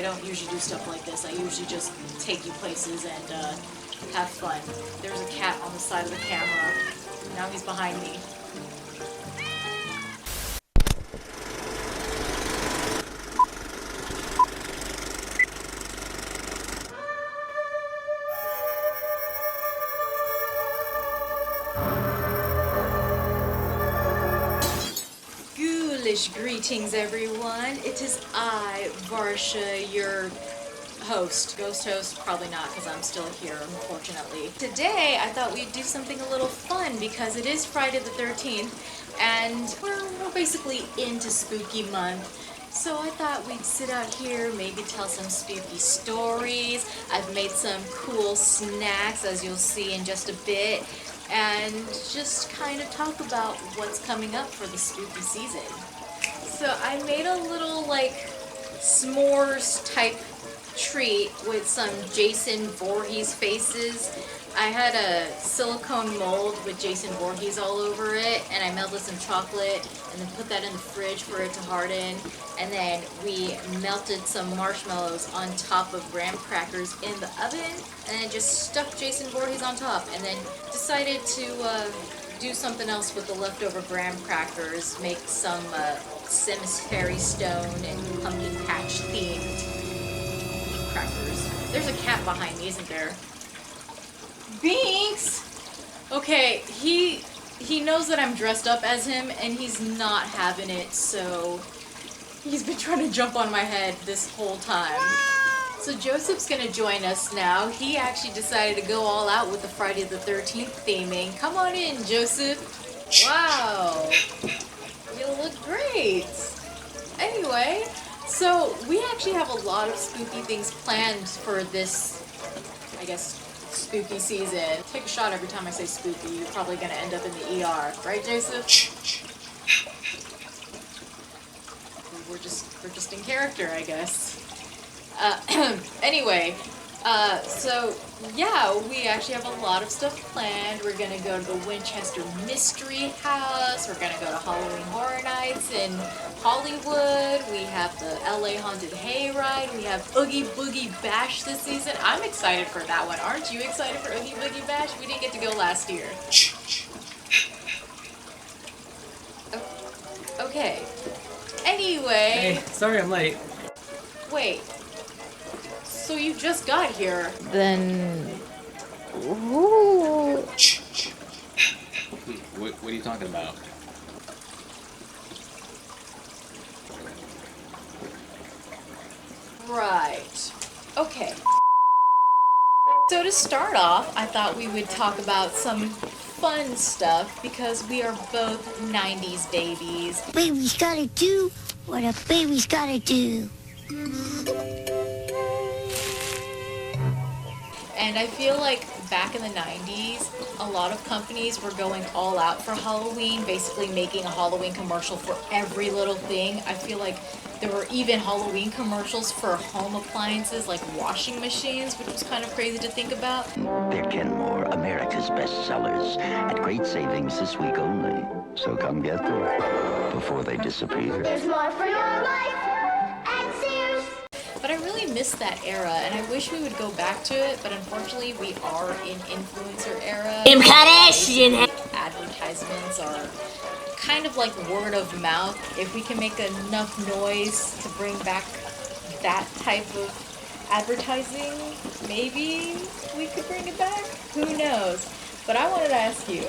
I don't usually do stuff like this. I usually just take you places and have fun. There's a cat on the side of the camera. Now he's behind me. Ghoulish greetings, everyone. It is I, Varsha, your host. Ghost host, probably not, because I'm still here, unfortunately. Today, I thought we'd do something a little fun, because it is Friday the 13th, and we're basically into spooky month. So I thought we'd sit out here, maybe tell some spooky stories. I've made some cool snacks, as you'll see in just a bit, and just kind of talk about what's coming up for the spooky season. So I made a little, like, s'mores type treat with some Jason Voorhees faces. I had a silicone mold with Jason Voorhees all over it, and I melted some chocolate and then put that in the fridge for it to harden, and then we melted some marshmallows on top of graham crackers in the oven, and then just stuck Jason Voorhees on top, and then decided to do something else with the leftover graham crackers, make some cemetery stone and pumpkin patch themed crackers. There's a cat behind me, isn't there? Binks! Okay, he knows that I'm dressed up as him, and he's not having it, so he's been trying to jump on my head this whole time. So Joseph's gonna join us now. He actually decided to go all out with the Friday the 13th theming. Come on in, Joseph. Wow, you look great. Anyway, so we actually have a lot of spooky things planned for this, I guess, spooky season. Take a shot every time I say spooky. You're probably gonna end up in the ER, right, Joseph? We're just in character, I guess. Anyway, so yeah, we actually have a lot of stuff planned. We're gonna go to the Winchester Mystery House. We're gonna go to Halloween Horror Nights in Hollywood. We have the LA Haunted Hayride. We have Oogie Boogie Bash this season. I'm excited for that one. Aren't you excited for Oogie Boogie Bash? We didn't get to go last year. Okay. Anyway. Hey, sorry I'm late. Wait. So you just got here. Then... Ooh. What are you talking about? Right. Okay. So to start off, I thought we would talk about some fun stuff because we are both 90s babies. Baby's gotta do what a baby's gotta do. And I feel like back in the 90s, a lot of companies were going all out for Halloween, basically making a Halloween commercial for every little thing. I feel like there were even Halloween commercials for home appliances like washing machines, which was kind of crazy to think about. They're Kenmore, America's best sellers, at great savings this week only. So come get them before they disappear. There's more for your life at Sears. But I really miss that era, and I wish we would go back to it, but unfortunately we are in influencer era. Kim Kardashian. Advertisements are kind of like word of mouth. If we can make enough noise to bring back that type of advertising, maybe we could bring it back. Who knows? But I wanted to ask you,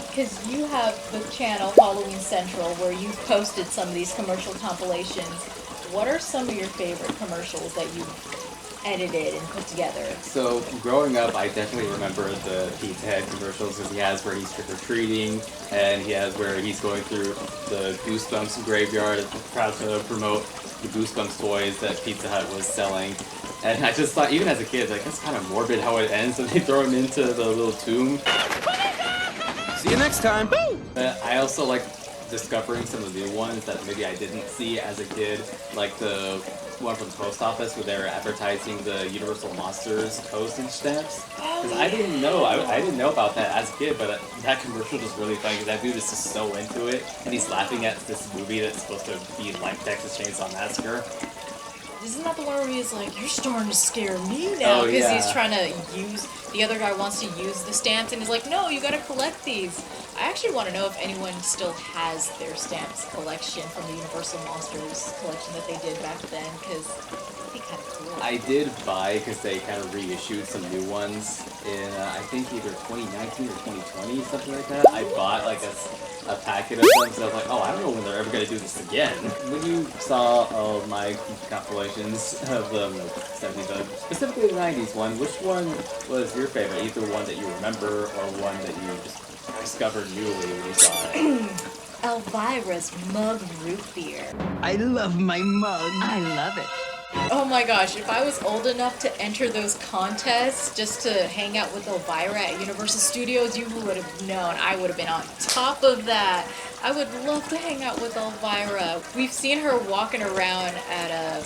because you have the channel Halloween Central where you've posted some of these commercial compilations. What are some of your favorite commercials that you've edited and put together? So, growing up, I definitely remember the Pizza Head commercials because he has where he's trick-or-treating, and he has where he's going through the Goosebumps graveyard, proud to promote the Goosebumps toys that Pizza Hut was selling. And I just thought, even as a kid, like, that's kind of morbid how it ends, so they throw him into the little tomb. See you next time. But I also like discovering some of the new ones that maybe I didn't see as a kid, like the one from the post office where they were advertising the Universal Monsters postage stamps. Because I didn't know, I didn't know about that as a kid, but that commercial was really funny because that dude is just so into it, and he's laughing at this movie that's supposed to be like Texas Chainsaw Massacre. Isn't that the one where he's like, you're starting to scare me now? Oh, Because yeah. he's trying to use, the other guy wants to use the stamps, and he's like, no, you gotta collect these. I actually want to know if anyone still has their stamps collection from the Universal Monsters collection that they did back then, because it'd be kind of cool. I did buy, because they kind of reissued some new ones in, I think either 2019 or 2020, something like that. I bought like a packet of them, so I was like, oh, I don't know when they're ever going to do this again. When you saw all my compilations of the 70s, specifically the 90s one, which one was your favorite? Either one that you remember or one that you just discovered newly when you saw it? Elvira's mug root beer. I love my mug. I love it. Oh my gosh, if I was old enough to enter those contests just to hang out with Elvira at Universal Studios, you would have known. I would have been on top of that. I would love to hang out with Elvira. We've seen her walking around at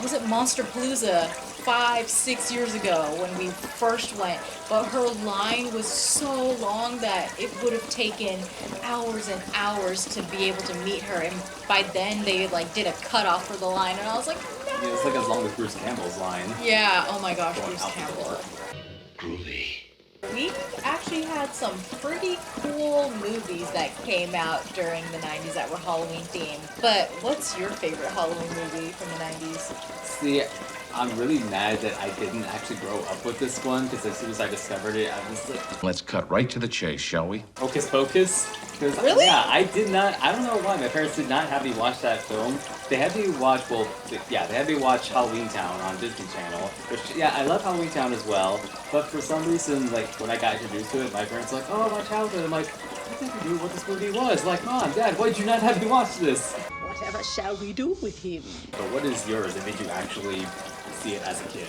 was it Monsterpalooza 5-6 years ago when we first went, but her line was so long that it would have taken hours and hours to be able to meet her, and by then they like did a cutoff for the line, and I was like, no. Yeah, it's like as long as Bruce Campbell's line. Yeah, oh my gosh, Going Bruce out the Campbell. door. Groovy. We actually had some pretty cool movies that came out during the 90s that were Halloween themed. But what's your favorite Halloween movie from the 90s? See, I'm really mad that I didn't actually grow up with this one, because as soon as I discovered it, I was like, Let's cut right to the chase, shall we? Hocus Pocus? 'Cause, Really? Yeah, I did not, I don't know why, my parents did not have me watch that film. They had me watch, they had me watch Halloween Town on Disney Channel, which, yeah, I love Halloween Town as well, but for some reason, like, when I got introduced to it, my parents were like, oh, my childhood, I'm like, I never knew what this movie was. Like, Mom, Dad, why did you not have me watch this? Whatever shall we do with him? But what is yours, and did you actually see it as a kid?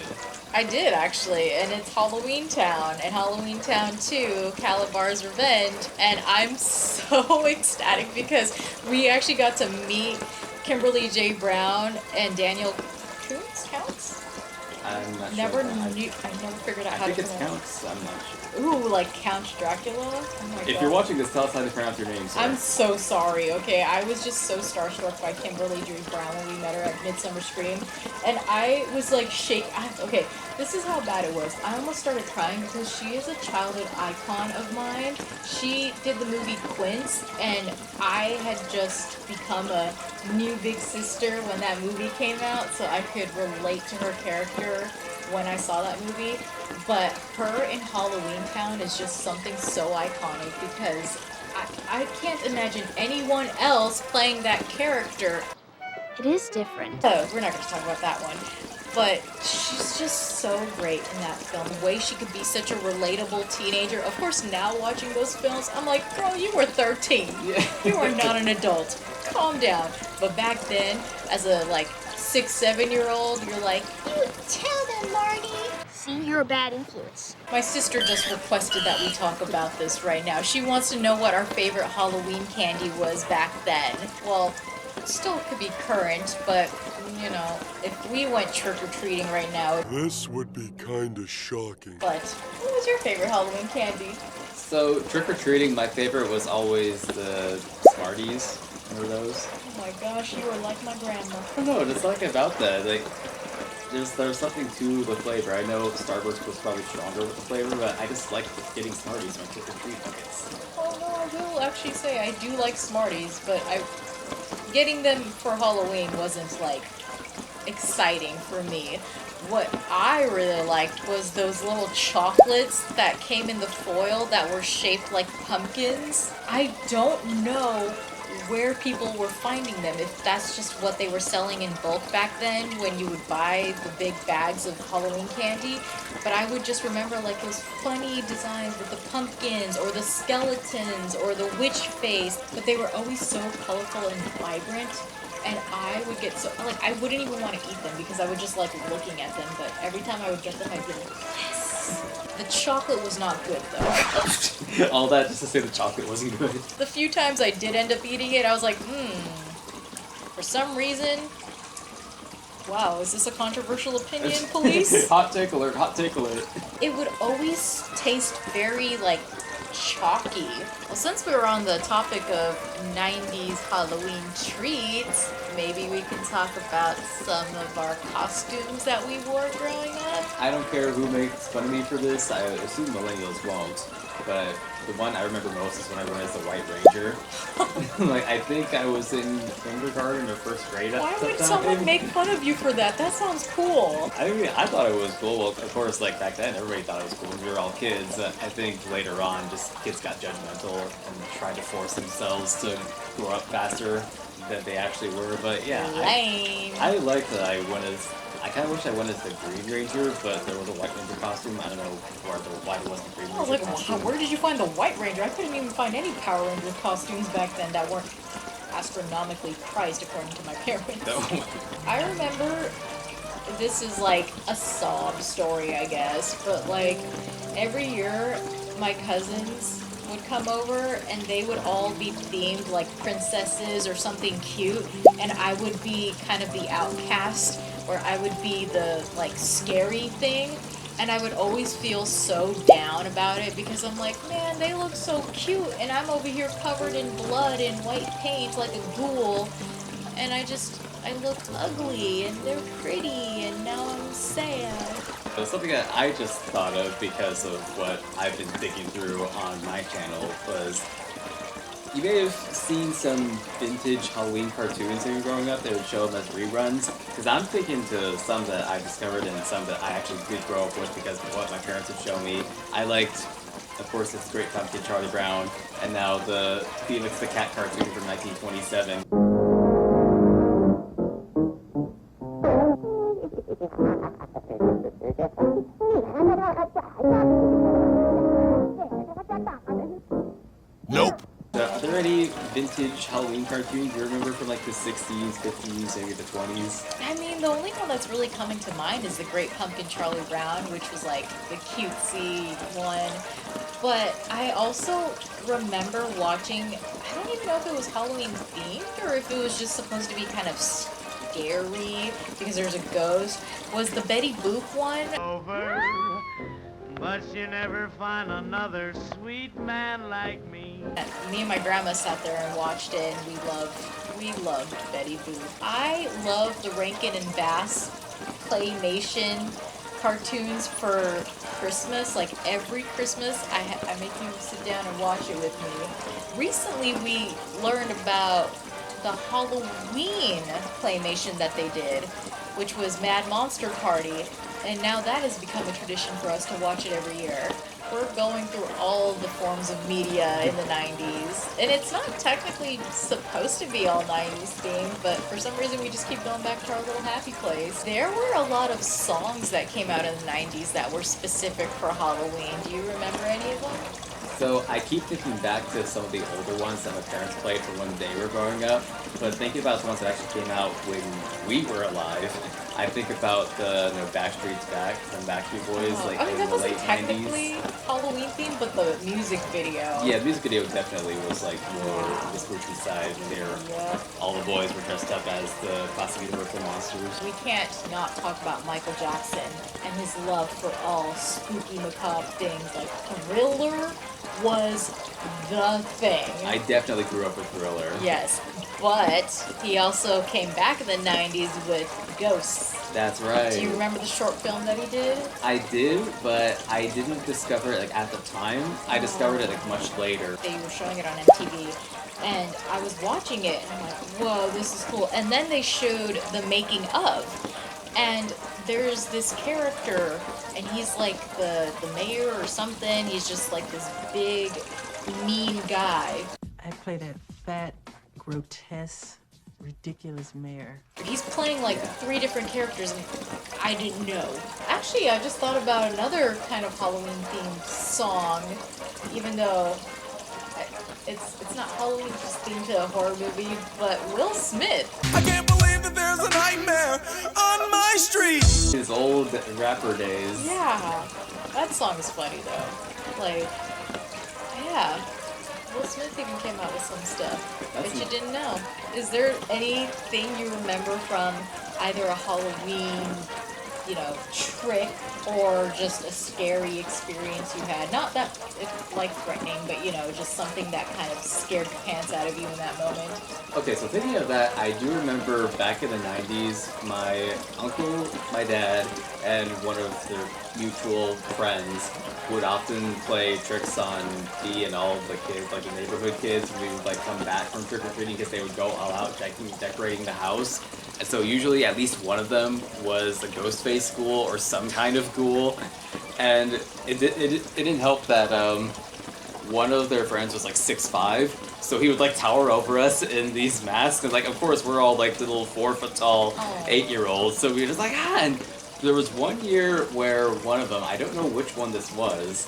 I did actually, and it's Halloween Town, and Halloween Town 2, Calabar's Revenge, and I'm so ecstatic because we actually got to meet Kimberly J. Brown and Daniel Counts? I'm not Never sure. knew, I never figured out I how think to it's pronounce. Counts, I'm not sure. Ooh, like Count Dracula? Oh my god. If you're watching this, tell us how to pronounce your name, sir. I'm so sorry, okay? I was just so starstruck by Kimberly J. Brown when we met her at Midsummer Scream. And I was like okay, this is how bad it was. I almost started crying because she is a childhood icon of mine. She did the movie Quince, and I had just become a new big sister when that movie came out, so I could relate to her character when I saw that movie. But her in Halloween Town is just something so iconic because I can't imagine anyone else playing that character. It is different. Oh, we're not going to talk about that one. But she's just so great in that film. The way she could be such a relatable teenager. Of course, now watching those films, I'm like, girl, you were 13. You are not an adult. Calm down. But back then, as a 6-7-year-old, you're like, You tell them, Marty. See, you're a bad influence. my sister just requested that we talk about this right now. She wants to know what our favorite Halloween candy was back then. Well, still could be current, but, you know, if we went trick-or-treating right now. This would be kinda shocking. But what was your favorite Halloween candy? So, trick-or-treating, my favorite was always the Smarties. Remember those? Oh my gosh, you were like my grandma. I don't know, it's like about that. Like, there's something to the flavor. I know Starburst was probably stronger with the flavor, but I just like getting Smarties on trick-or-treat buckets. Oh no, I will actually say I do like Smarties, but getting them for Halloween wasn't exciting for me. What I really liked was those little chocolates that came in the foil that were shaped like pumpkins. I don't know where people were finding them, if that's just what they were selling in bulk back then when you would buy the big bags of Halloween candy, but I would just remember those funny designs with the pumpkins or the skeletons or the witch face, but they were always so colorful and vibrant, and I would get so, I wouldn't even want to eat them because I would just like looking at them, but every time I would get them I'd be like, yes! The chocolate was not good though. All that just to say the chocolate wasn't good. The few times I did end up eating it, I was like, for some reason, wow, is this a controversial opinion, police? Hot take alert, hot take alert. It would always taste very, chalky. Well, since we were on the topic of 90s Halloween treats, maybe we can talk about some of our costumes that we wore growing up. I don't care who makes fun of me for this. I assume millennials won't. But the one I remember most is when I went as the White Ranger. Like, I think I was in kindergarten or first grade at Why the would time. someone make fun of you for that? That sounds cool. I mean, I thought it was cool. Well, of course, like back then, everybody thought it was cool. We were all kids. I think later on, just kids got judgmental and tried to force themselves to grow up faster than they actually were. But yeah, Lame. I like that I went as. I kind of wish I went as the Green Ranger, but there was a White Ranger costume. I don't know why there wasn't a Green Ranger I was like, costume. wow, where did you find the White Ranger? I couldn't even find any Power Ranger costumes back then that weren't astronomically priced according to my parents. No. I remember, this is like a sob story, I guess, but like every year my cousins would come over and they would all be themed like princesses or something cute, and I would be kind of the outcast, or I would be the like scary thing, and I would always feel so down about it because I'm like, man, they look so cute and I'm over here covered in blood and white paint like a ghoul, and I look ugly and they're pretty and now I'm sad. So something that I just thought of because of what I've been thinking through on my channel was, you may have seen some vintage Halloween cartoons when you were growing up. They would show them as reruns. Because I'm thinking to some that I discovered and some that I actually did grow up with because of what my parents have shown me. I liked, of course, it's Great Pumpkin, Charlie Brown, and now the Felix the Cat cartoon from 1927. Nope. Are there any vintage Halloween cartoons you remember from like the 60s, 50s, maybe the 20s? I mean, the only one that's really coming to mind is the Great Pumpkin Charlie Brown, which was like the cutesy one. But I also remember watching, I don't even know if it was Halloween themed or if it was just supposed to be kind of scary because there's a ghost, was the Betty Boop one. Over, but you never find another sweet man like me. Me and my grandma sat there and watched it, and we loved Betty Boop. I love the Rankin and Bass claymation cartoons for Christmas. Like every Christmas, I make you sit down and watch it with me. Recently, we learned about the Halloween claymation that they did, which was Mad Monster Party, and now that has become a tradition for us to watch it every year. We're going through all the forms of media in the 90s, and it's not technically supposed to be all 90s themed, but for some reason we just keep going back to our little happy place. There were a lot of songs that came out in the 90s that were specific for Halloween. Do you remember any of them? So I keep thinking back to some of the older ones that my parents played from when they were growing up, but thinking about the ones that actually came out when we were alive, I think about the Backstreet's Back from Backstreet Boys, like I mean, in that the wasn't late technically 90s. Halloween themed, but the music video. Yeah, the music video definitely was like more the spooky side. Yeah. All the boys were dressed up as the classic Universal monsters. We can't not talk about Michael Jackson and his love for all spooky, macabre things. Like Thriller was the thing. I definitely grew up with Thriller. Yes, but he also came back in the 90s with Ghosts. That's right. Do you remember the short film that he did? I did, but I didn't discover it like at the time. I discovered it like much later. They were showing it on MTV, and I was watching it, and I'm like, whoa, this is cool. And then they showed the making of, and there's this character, and he's like the mayor or something. He's just like this big, mean guy. I play that fat, grotesque, ridiculous mayor. He's playing like 3 different characters, and I didn't know. Actually, I just thought about another kind of Halloween-themed song, even though it's not Halloween, it's just themed to a horror movie, but Will Smith. I can't believe that there's a nightmare on my street. His old rapper days. Yeah, that song is funny though. Like, yeah. Will Smith even came out with some stuff that you didn't know. Is there anything you remember from either a Halloween you know, trick or just a scary experience you had? Not that life-threatening, but, you know, just something that kind of scared the pants out of you in that moment. Okay, so thinking of that, I do remember back in the 90s, my uncle, my dad, and one of their mutual friends would often play tricks on me and all of the kids, like the neighborhood kids, when we would like come back from trick-or-treating because they would go all out decorating the house. And so usually at least one of them was a ghost face ghoul or some kind of ghoul. And it didn't help that one of their friends was like 6'5", so he would like tower over us in these masks, and like of course we're all like the little 4 foot tall 8-year-olds, so we were just like and there was one year where one of them, I don't know which one this was,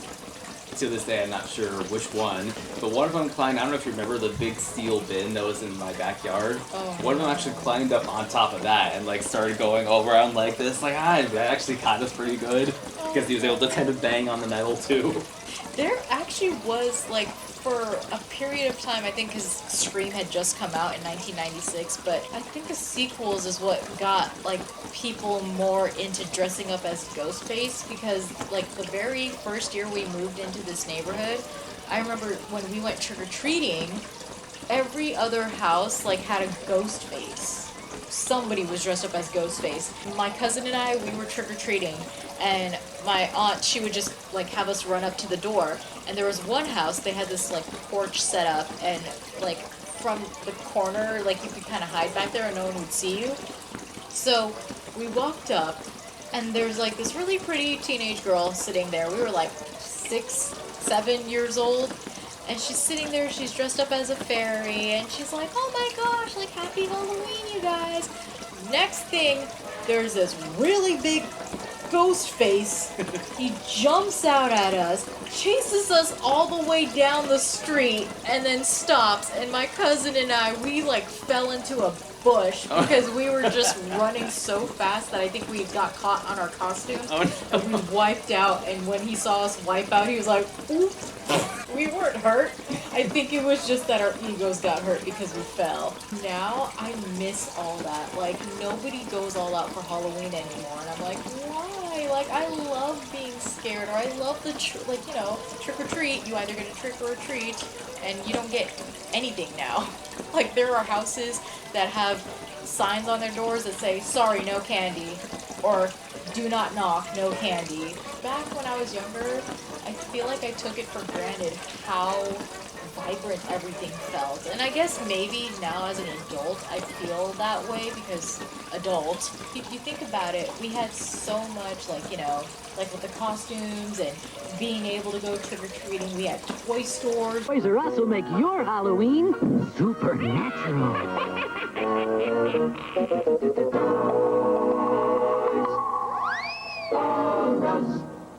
to this day I'm not sure which one, but one of them climbed, I don't know if you remember the big steel bin that was in my backyard, one of them actually climbed up on top of that and like started going all around like this, like that actually caught us pretty good, because he was able to kind of bang on the metal too. There actually was, like, for a period of time, I think because Scream had just come out in 1996, but I think the sequels is what got, like, people more into dressing up as Ghostface, because, like, the very first year we moved into this neighborhood, I remember when we went trick-or-treating, every other house, like, had a Ghostface. Somebody was dressed up as Ghostface. My cousin and I, we were trick-or-treating, and my aunt, she would just like have us run up to the door, and there was one house, they had this like porch set up, and like from the corner, like you could kind of hide back there and no one would see you. So we walked up, and there's like this really pretty teenage girl sitting there. We were like 6, 7 years old, and she's sitting there, she's dressed up as a fairy, and she's like, oh my gosh, like happy Halloween, you guys. Next thing, there's this really big ghost face. He jumps out at us, chases us all the way down the street, and then stops. And my cousin and I, we like fell into a bush because we were just running so fast that I think we got caught on our costumes. And we wiped out, and when he saw us wipe out, he was like, oops. We weren't hurt. I think it was just that our egos got hurt because we fell. Now I miss all that. Like, nobody goes all out for Halloween anymore, and I'm like, why? Like, I love being scared, or I love the like, you know, trick or treat. You either get a trick or a treat, and you don't get anything now. Like, there are houses that have signs on their doors that say, sorry, no candy, or do not knock, no candy. Back when I was younger, I feel like I took it for granted how vibrant everything felt. And I guess maybe now as an adult, I feel that way because adult, if you think about it, we had so much, like, you know, like with the costumes and being able to go trick-or-treating, we had toy stores. Toys R Us will make your Halloween supernatural.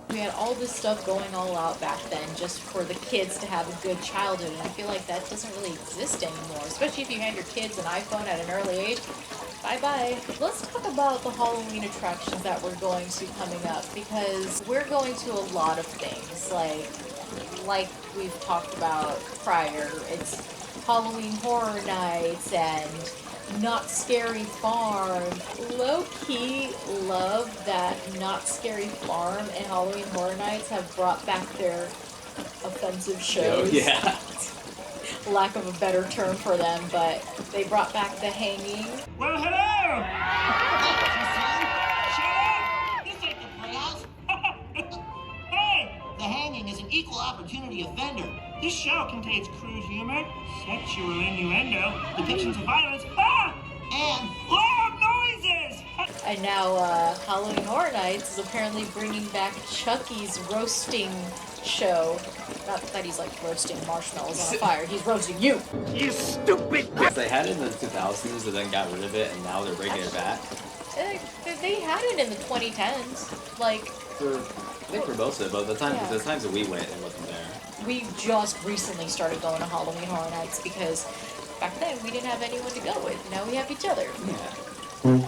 We had all this stuff going all out back then just for the kids to have a good childhood, and I feel like that doesn't really exist anymore, especially if you hand your kids an iPhone at an early age. Bye-bye. Let's talk about the Halloween attractions that we're going to coming up, because we're going to a lot of things, like we've talked about prior. It's Halloween Horror Nights and Not Scary Farm. Low-key love that Not Scary Farm and Halloween Horror Nights have brought back their offensive shows. Oh, yeah. Lack of a better term for them, but they brought back The Hanging. Well, hello! Shut up! This ain't the playhouse. Hey! The Hanging is an equal opportunity offender. This show contains crude humor, sexual innuendo, depictions of violence, and loud noises! And now Halloween Horror Nights is apparently bringing back Chucky's roasting show. Not that he's like roasting marshmallows on a fire, he's roasting you. You stupid! They had it in the 2000s and then got rid of it, and now they're bringing it back. They had it in the 2010s. Like, I think for most of it, but the times that we went, it wasn't there. We just recently started going to Halloween Horror Nights because back then we didn't have anyone to go with. Now we have each other. Yeah. You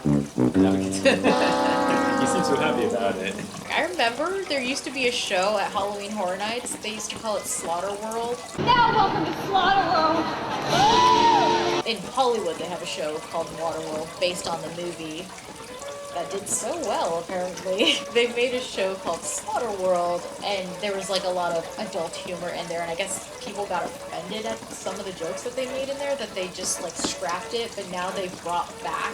seem so happy about it. I remember there used to be a show at Halloween Horror Nights. They used to call it Slaughter World. Now welcome to Slaughter World! In Hollywood, they have a show called Waterworld based on the movie. that did so well, apparently. They made a show called Slaughter World, and there was like a lot of adult humor in there, and I guess people got offended at some of the jokes that they made in there, that they just like scrapped it, but now they've brought back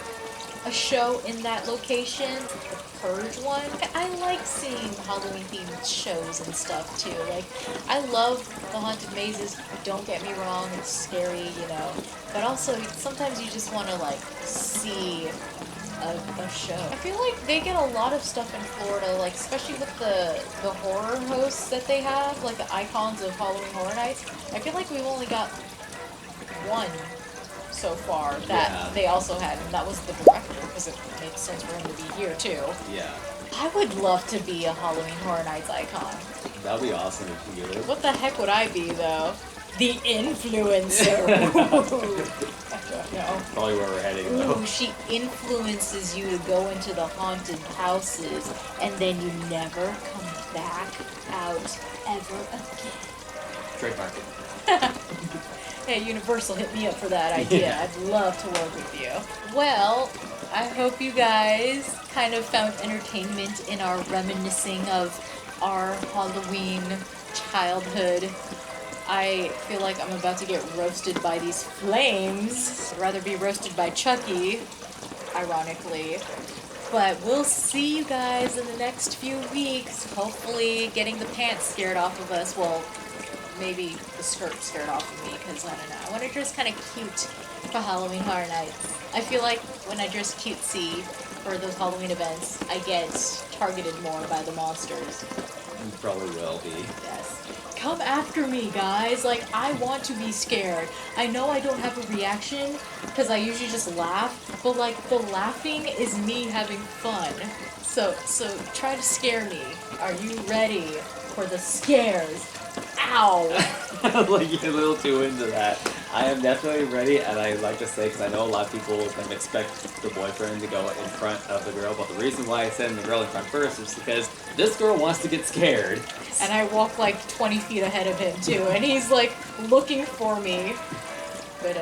a show in that location, the Purge one. I like seeing Halloween-themed shows and stuff, too. Like, I love the Haunted Mazes, don't get me wrong, it's scary, you know, but also, sometimes you just want to, like, see a show. I feel like they get a lot of stuff in Florida, like, especially with the horror hosts that they have, like the icons of Halloween Horror Nights. I feel like we've only got one so far that they also had, and that was the director, because it makes sense for him to be here too. Yeah. I would love to be a Halloween Horror Nights icon. That would be awesome if you could get it. What the heck would I be, though? The influencer. I don't know. Probably where we're heading, though. Ooh, she influences you to go into the haunted houses, and then you never come back out ever again. Trademark. Hey, Universal, hit me up for that idea. Yeah. I'd love to work with you. Well, I hope you guys kind of found entertainment in our reminiscing of our Halloween childhood. I feel like I'm about to get roasted by these flames. I'd rather be roasted by Chucky, ironically. But we'll see you guys in the next few weeks. Hopefully getting the pants scared off of us. Well, maybe the skirt scared off of me, because I don't know. I want to dress kind of cute for Halloween Horror Nights. I feel like when I dress cutesy for those Halloween events, I get targeted more by the monsters. You probably will be. Yes. Come after me, guys. Like, I want to be scared. I know I don't have a reaction, because I usually just laugh, but like, the laughing is me having fun. So try to scare me. Are you ready for the scares? Ow! Like, you're a little too into that. I am definitely ready, and I like to say, because I know a lot of people can expect the boyfriend to go in front of the girl, but the reason why I send the girl in front first is because this girl wants to get scared. And I walk like 20 feet ahead of him, too, and he's like looking for me. But,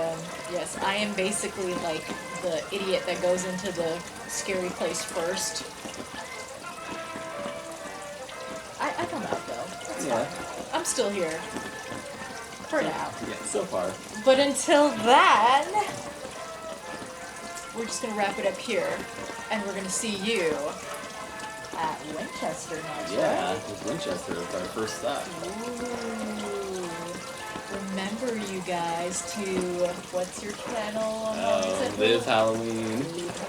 yes, I am basically like the idiot that goes into the scary place first. I come out, though. It's fine. I'm still here. For now. Yeah, so far. But until then, we're just going to wrap it up here. And we're going to see you at Winchester next, Yeah, right? with Winchester is our first stop. Ooh. Remember, you guys, to... What's your channel? Live Halloween. Live